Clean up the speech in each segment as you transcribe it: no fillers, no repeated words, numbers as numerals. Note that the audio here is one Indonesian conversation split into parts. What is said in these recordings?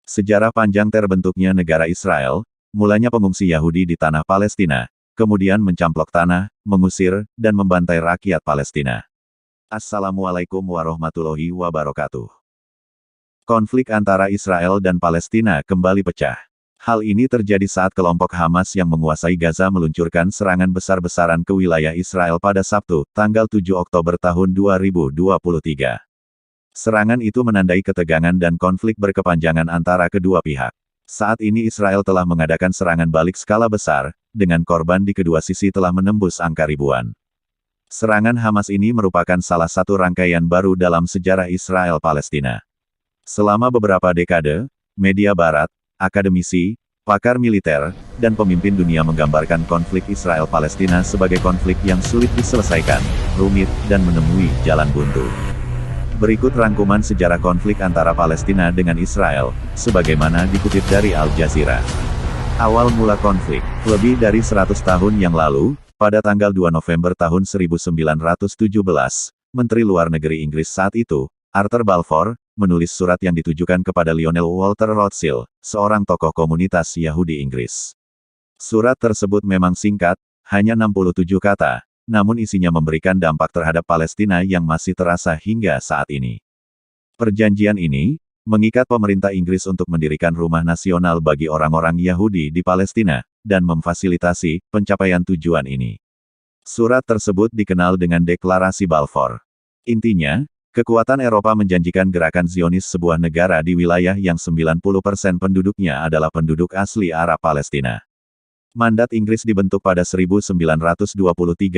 Sejarah panjang terbentuknya negara Israel, mulanya pengungsi Yahudi di tanah Palestina, kemudian mencamplok tanah, mengusir, dan membantai rakyat Palestina. Assalamualaikum warahmatullahi wabarakatuh. Konflik antara Israel dan Palestina kembali pecah. Hal ini terjadi saat kelompok Hamas yang menguasai Gaza meluncurkan serangan besar-besaran ke wilayah Israel pada Sabtu, tanggal 7 Oktober tahun 2023. Serangan itu menandai ketegangan dan konflik berkepanjangan antara kedua pihak. Saat ini Israel telah mengadakan serangan balik skala besar, dengan korban di kedua sisi telah menembus angka ribuan. Serangan Hamas ini merupakan salah satu rangkaian baru dalam sejarah Israel-Palestina. Selama beberapa dekade, media barat, akademisi, pakar militer, dan pemimpin dunia menggambarkan konflik Israel-Palestina sebagai konflik yang sulit diselesaikan, rumit, dan menemui jalan buntu. Berikut rangkuman sejarah konflik antara Palestina dengan Israel, sebagaimana dikutip dari Al Jazeera. Awal mula konflik, lebih dari 100 tahun yang lalu, pada tanggal 2 November tahun 1917, Menteri Luar Negeri Inggris saat itu, Arthur Balfour, menulis surat yang ditujukan kepada Lionel Walter Rothschild, seorang tokoh komunitas Yahudi Inggris. Surat tersebut memang singkat, hanya 67 kata, namun isinya memberikan dampak terhadap Palestina yang masih terasa hingga saat ini. Perjanjian ini mengikat pemerintah Inggris untuk mendirikan rumah nasional bagi orang-orang Yahudi di Palestina, dan memfasilitasi pencapaian tujuan ini. Surat tersebut dikenal dengan Deklarasi Balfour. Intinya, kekuatan Eropa menjanjikan gerakan Zionis sebuah negara di wilayah yang 90% penduduknya adalah penduduk asli Arab Palestina. Mandat Inggris dibentuk pada 1923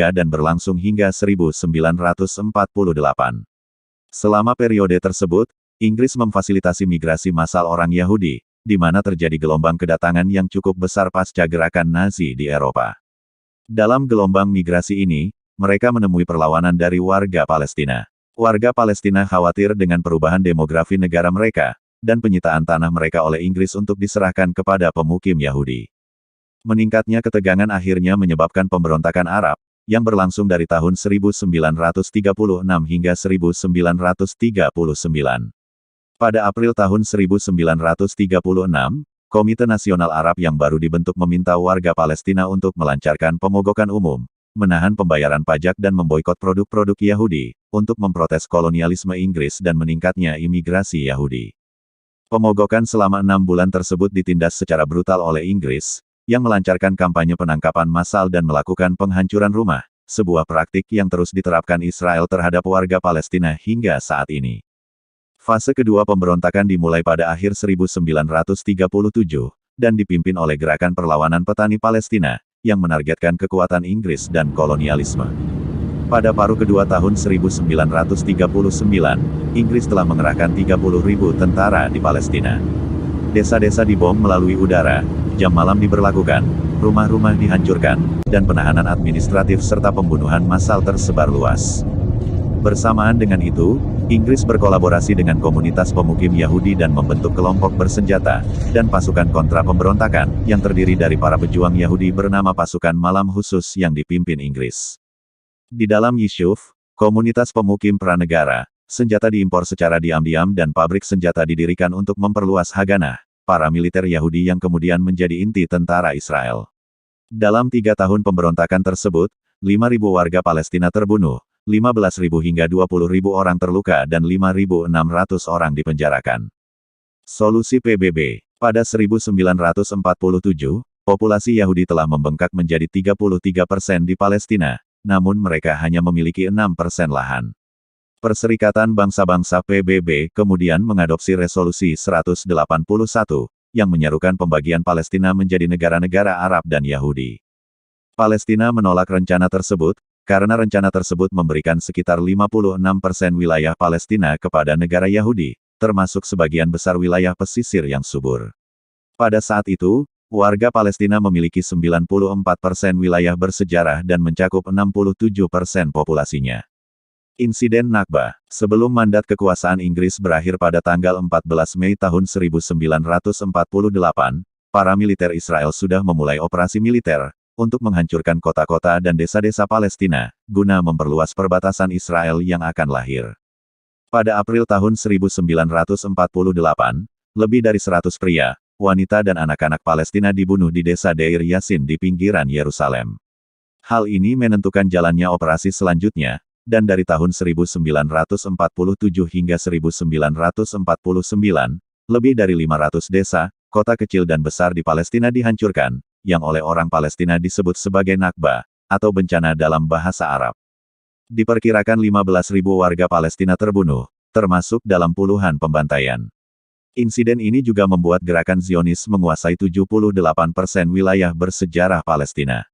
dan berlangsung hingga 1948. Selama periode tersebut, Inggris memfasilitasi migrasi massal orang Yahudi, di mana terjadi gelombang kedatangan yang cukup besar pasca gerakan Nazi di Eropa. Dalam gelombang migrasi ini, mereka menemui perlawanan dari warga Palestina. Warga Palestina khawatir dengan perubahan demografi negara mereka, dan penyitaan tanah mereka oleh Inggris untuk diserahkan kepada pemukim Yahudi. Meningkatnya ketegangan akhirnya menyebabkan pemberontakan Arab, yang berlangsung dari tahun 1936 hingga 1939. Pada April tahun 1936, Komite Nasional Arab yang baru dibentuk meminta warga Palestina untuk melancarkan pemogokan umum, menahan pembayaran pajak dan memboikot produk-produk Yahudi, untuk memprotes kolonialisme Inggris dan meningkatnya imigrasi Yahudi. Pemogokan selama 6 bulan tersebut ditindas secara brutal oleh Inggris, yang melancarkan kampanye penangkapan massal dan melakukan penghancuran rumah, sebuah praktik yang terus diterapkan Israel terhadap warga Palestina hingga saat ini. Fase kedua pemberontakan dimulai pada akhir 1937, dan dipimpin oleh Gerakan Perlawanan Petani Palestina, yang menargetkan kekuatan Inggris dan kolonialisme. Pada paruh kedua tahun 1939, Inggris telah mengerahkan 30.000 tentara di Palestina. Desa-desa dibom melalui udara, jam malam diberlakukan, rumah-rumah dihancurkan, dan penahanan administratif serta pembunuhan massal tersebar luas. Bersamaan dengan itu, Inggris berkolaborasi dengan komunitas pemukim Yahudi dan membentuk kelompok bersenjata, dan pasukan kontra pemberontakan, yang terdiri dari para pejuang Yahudi bernama Pasukan Malam Khusus yang dipimpin Inggris. Di dalam Yishuv, komunitas pemukim pranegara, senjata diimpor secara diam-diam dan pabrik senjata didirikan untuk memperluas Haganah, para militer Yahudi yang kemudian menjadi inti tentara Israel. Dalam 3 tahun pemberontakan tersebut, 5.000 warga Palestina terbunuh, 15.000 hingga 20.000 orang terluka dan 5.600 orang dipenjarakan. Solusi PBB. Pada 1947, populasi Yahudi telah membengkak menjadi 33% di Palestina, namun mereka hanya memiliki 6% lahan. Perserikatan Bangsa-Bangsa PBB kemudian mengadopsi Resolusi 181, yang menyerukan pembagian Palestina menjadi negara-negara Arab dan Yahudi. Palestina menolak rencana tersebut, karena rencana tersebut memberikan sekitar 56% wilayah Palestina kepada negara Yahudi, termasuk sebagian besar wilayah pesisir yang subur. Pada saat itu, warga Palestina memiliki 94% wilayah bersejarah dan mencakup 67% populasinya. Insiden Nakba. Sebelum mandat kekuasaan Inggris berakhir pada tanggal 14 Mei tahun 1948, para militer Israel sudah memulai operasi militer, untuk menghancurkan kota-kota dan desa-desa Palestina, guna memperluas perbatasan Israel yang akan lahir. Pada April tahun 1948, lebih dari 100 pria, wanita dan anak-anak Palestina dibunuh di desa Deir Yassin di pinggiran Yerusalem. Hal ini menentukan jalannya operasi selanjutnya, dan dari tahun 1947 hingga 1949, lebih dari 500 desa, kota kecil dan besar di Palestina dihancurkan, yang oleh orang Palestina disebut sebagai Nakba, atau bencana dalam bahasa Arab. Diperkirakan 15.000 warga Palestina terbunuh, termasuk dalam puluhan pembantaian. Insiden ini juga membuat gerakan Zionis menguasai 78% wilayah bersejarah Palestina.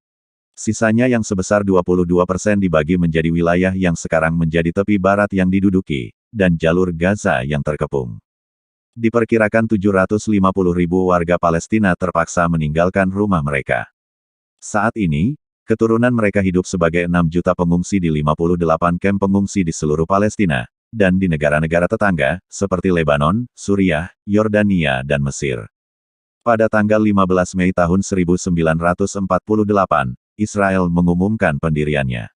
Sisanya yang sebesar 22% dibagi menjadi wilayah yang sekarang menjadi tepi barat yang diduduki, dan jalur Gaza yang terkepung. Diperkirakan 750.000 warga Palestina terpaksa meninggalkan rumah mereka. Saat ini, keturunan mereka hidup sebagai 6 juta pengungsi di 58 kamp pengungsi di seluruh Palestina, dan di negara-negara tetangga, seperti Lebanon, Suriah, Yordania dan Mesir. Pada tanggal 15 Mei tahun 1948, Israel mengumumkan pendiriannya.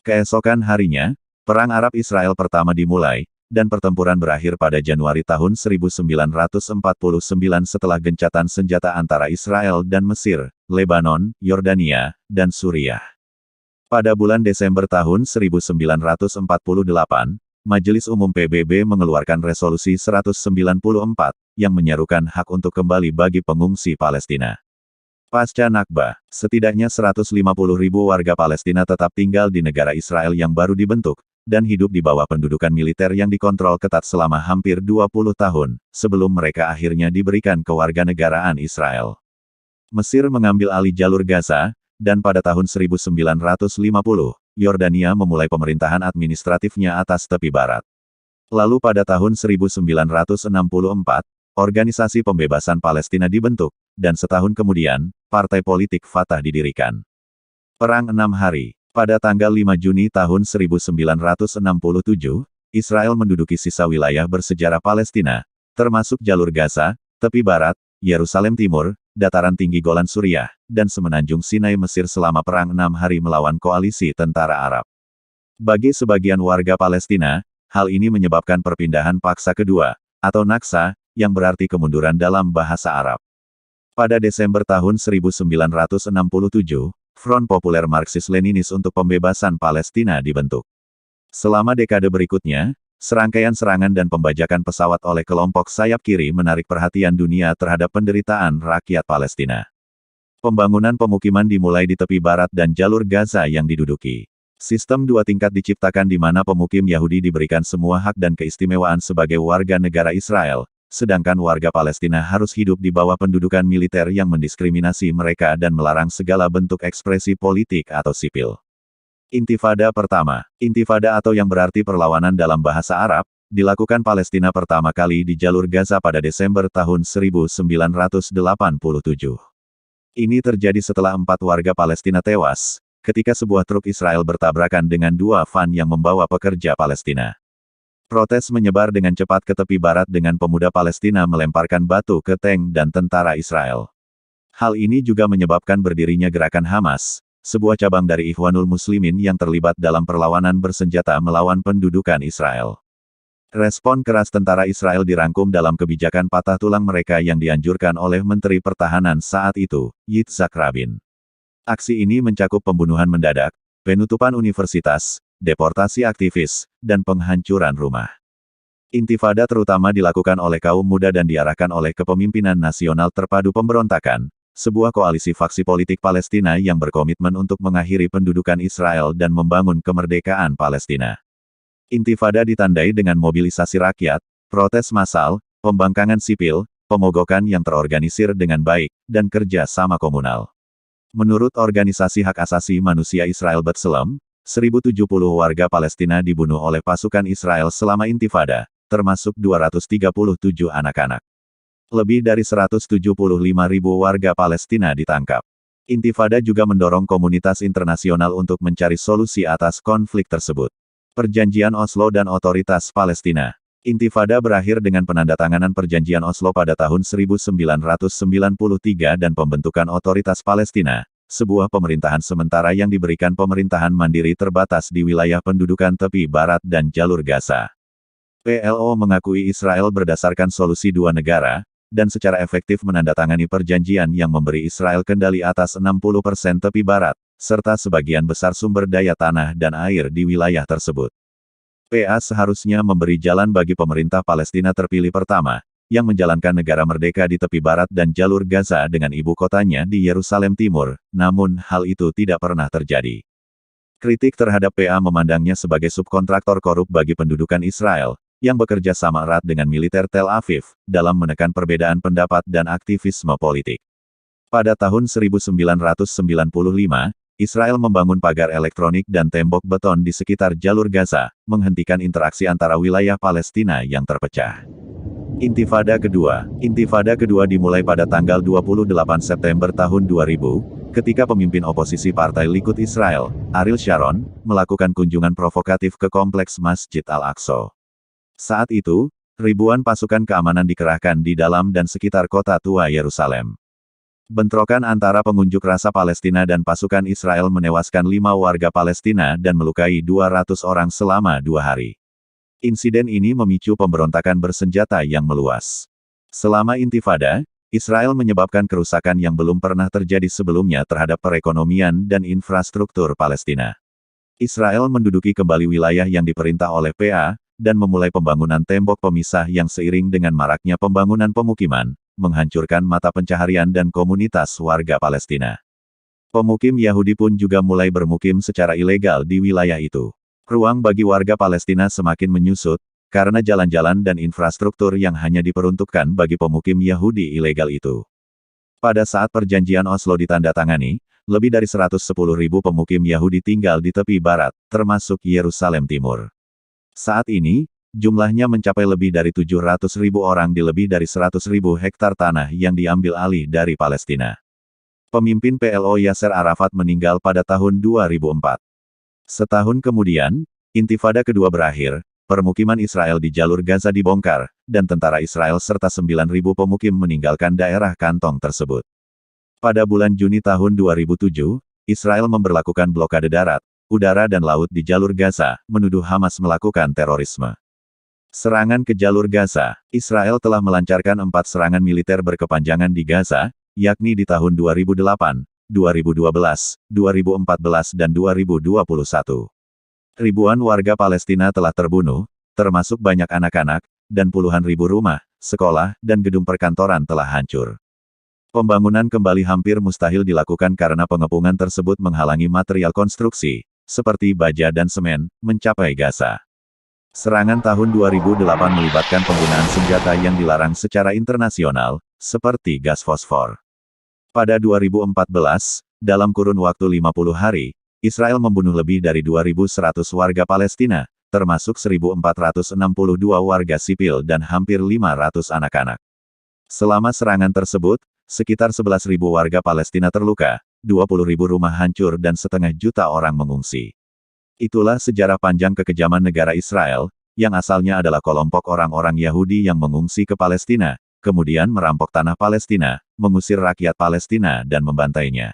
Keesokan harinya, Perang Arab-Israel pertama dimulai, dan pertempuran berakhir pada Januari tahun 1949 setelah gencatan senjata antara Israel dan Mesir, Lebanon, Yordania, dan Suriah. Pada bulan Desember tahun 1948, Majelis Umum PBB mengeluarkan Resolusi 194, yang menyerukan hak untuk kembali bagi pengungsi Palestina. Pasca Nakba, setidaknya 150.000 warga Palestina tetap tinggal di negara Israel yang baru dibentuk, dan hidup di bawah pendudukan militer yang dikontrol ketat selama hampir 20 tahun, sebelum mereka akhirnya diberikan kewarganegaraan Israel. Mesir mengambil alih jalur Gaza, dan pada tahun 1950, Yordania memulai pemerintahan administratifnya atas tepi barat. Lalu pada tahun 1964, Organisasi Pembebasan Palestina dibentuk, dan setahun kemudian, Partai Politik Fatah didirikan. Perang 6 hari. Pada tanggal 5 Juni tahun 1967, Israel menduduki sisa wilayah bersejarah Palestina, termasuk jalur Gaza, tepi barat, Yerusalem Timur, dataran tinggi Golan Suriah, dan semenanjung Sinai Mesir selama Perang 6 hari melawan koalisi tentara Arab. Bagi sebagian warga Palestina, hal ini menyebabkan perpindahan paksa kedua, atau Naksa, yang berarti kemunduran dalam bahasa Arab. Pada Desember tahun 1967, Front Populer Marxis-Leninis untuk Pembebasan Palestina dibentuk. Selama dekade berikutnya, serangkaian serangan dan pembajakan pesawat oleh kelompok sayap kiri menarik perhatian dunia terhadap penderitaan rakyat Palestina. Pembangunan pemukiman dimulai di tepi barat dan jalur Gaza yang diduduki. Sistem dua tingkat diciptakan di mana pemukim Yahudi diberikan semua hak dan keistimewaan sebagai warga negara Israel, sedangkan warga Palestina harus hidup di bawah pendudukan militer yang mendiskriminasi mereka dan melarang segala bentuk ekspresi politik atau sipil. Intifada pertama. Intifada atau yang berarti perlawanan dalam bahasa Arab, dilakukan Palestina pertama kali di jalur Gaza pada Desember tahun 1987. Ini terjadi setelah 4 warga Palestina tewas, ketika sebuah truk Israel bertabrakan dengan 2 van yang membawa pekerja Palestina. Protes menyebar dengan cepat ke tepi barat dengan pemuda Palestina melemparkan batu ke tank dan tentara Israel. Hal ini juga menyebabkan berdirinya gerakan Hamas, sebuah cabang dari Ikhwanul Muslimin yang terlibat dalam perlawanan bersenjata melawan pendudukan Israel. Respon keras tentara Israel dirangkum dalam kebijakan patah tulang mereka yang dianjurkan oleh Menteri Pertahanan saat itu, Yitzhak Rabin. Aksi ini mencakup pembunuhan mendadak, penutupan universitas, deportasi aktivis, dan penghancuran rumah. Intifada terutama dilakukan oleh kaum muda dan diarahkan oleh Kepemimpinan Nasional Terpadu Pemberontakan, sebuah koalisi faksi politik Palestina yang berkomitmen untuk mengakhiri pendudukan Israel dan membangun kemerdekaan Palestina. Intifada ditandai dengan mobilisasi rakyat, protes massal, pembangkangan sipil, pemogokan yang terorganisir dengan baik, dan kerja sama komunal. Menurut Organisasi Hak Asasi Manusia Israel B'Tselem, 1.070 warga Palestina dibunuh oleh pasukan Israel selama intifada, termasuk 237 anak-anak. Lebih dari 175.000 warga Palestina ditangkap. Intifada juga mendorong komunitas internasional untuk mencari solusi atas konflik tersebut. Perjanjian Oslo dan Otoritas Palestina. Intifada berakhir dengan penandatanganan Perjanjian Oslo pada tahun 1993 dan pembentukan Otoritas Palestina, sebuah pemerintahan sementara yang diberikan pemerintahan mandiri terbatas di wilayah pendudukan tepi barat dan jalur Gaza. PLO mengakui Israel berdasarkan solusi dua negara, dan secara efektif menandatangani perjanjian yang memberi Israel kendali atas 60% tepi barat, serta sebagian besar sumber daya tanah dan air di wilayah tersebut. PA seharusnya memberi jalan bagi pemerintah Palestina terpilih pertama, yang menjalankan negara merdeka di tepi barat dan jalur Gaza dengan ibu kotanya di Yerusalem Timur, namun hal itu tidak pernah terjadi. Kritik terhadap PA memandangnya sebagai subkontraktor korup bagi pendudukan Israel, yang bekerja sama erat dengan militer Tel Aviv, dalam menekan perbedaan pendapat dan aktivisme politik. Pada tahun 1995, Israel membangun pagar elektronik dan tembok beton di sekitar jalur Gaza, menghentikan interaksi antara wilayah Palestina yang terpecah. Intifada kedua dimulai pada tanggal 28 September tahun 2000, ketika pemimpin oposisi Partai Likud Israel, Ariel Sharon, melakukan kunjungan provokatif ke kompleks Masjid Al-Aqsa. Saat itu, ribuan pasukan keamanan dikerahkan di dalam dan sekitar kota tua Yerusalem. Bentrokan antara pengunjuk rasa Palestina dan pasukan Israel menewaskan 5 warga Palestina dan melukai 200 orang selama 2 hari. Insiden ini memicu pemberontakan bersenjata yang meluas. Selama intifada, Israel menyebabkan kerusakan yang belum pernah terjadi sebelumnya terhadap perekonomian dan infrastruktur Palestina. Israel menduduki kembali wilayah yang diperintah oleh PA, dan memulai pembangunan tembok pemisah yang seiring dengan maraknya pembangunan pemukiman, menghancurkan mata pencaharian dan komunitas warga Palestina. Pemukim Yahudi pun juga mulai bermukim secara ilegal di wilayah itu. Ruang bagi warga Palestina semakin menyusut, karena jalan-jalan dan infrastruktur yang hanya diperuntukkan bagi pemukim Yahudi ilegal itu. Pada saat perjanjian Oslo ditandatangani, lebih dari 110.000 pemukim Yahudi tinggal di tepi barat, termasuk Yerusalem Timur. Saat ini, jumlahnya mencapai lebih dari 700.000 orang di lebih dari 100.000 hektar tanah yang diambil alih dari Palestina. Pemimpin PLO Yasser Arafat meninggal pada tahun 2004. Setahun kemudian, Intifada kedua berakhir, permukiman Israel di jalur Gaza dibongkar, dan tentara Israel serta 9.000 pemukim meninggalkan daerah kantong tersebut. Pada bulan Juni tahun 2007, Israel memberlakukan blokade darat, udara dan laut di jalur Gaza, menuduh Hamas melakukan terorisme. Serangan ke jalur Gaza, Israel telah melancarkan 4 serangan militer berkepanjangan di Gaza, yakni di tahun 2008, 2012, 2014 dan 2021. Ribuan warga Palestina telah terbunuh, termasuk banyak anak-anak, dan puluhan ribu rumah, sekolah, dan gedung perkantoran telah hancur. Pembangunan kembali hampir mustahil dilakukan karena pengepungan tersebut menghalangi material konstruksi, seperti baja dan semen, mencapai Gaza. Serangan tahun 2008 melibatkan penggunaan senjata yang dilarang secara internasional, seperti gas fosfor. Pada 2014, dalam kurun waktu 50 hari, Israel membunuh lebih dari 2.100 warga Palestina, termasuk 1.462 warga sipil dan hampir 500 anak-anak. Selama serangan tersebut, sekitar 11.000 warga Palestina terluka, 20.000 rumah hancur dan setengah juta orang mengungsi. Itulah sejarah panjang kekejaman negara Israel, yang asalnya adalah kelompok orang-orang Yahudi yang mengungsi ke Palestina, kemudian merampok tanah Palestina, mengusir rakyat Palestina dan membantainya.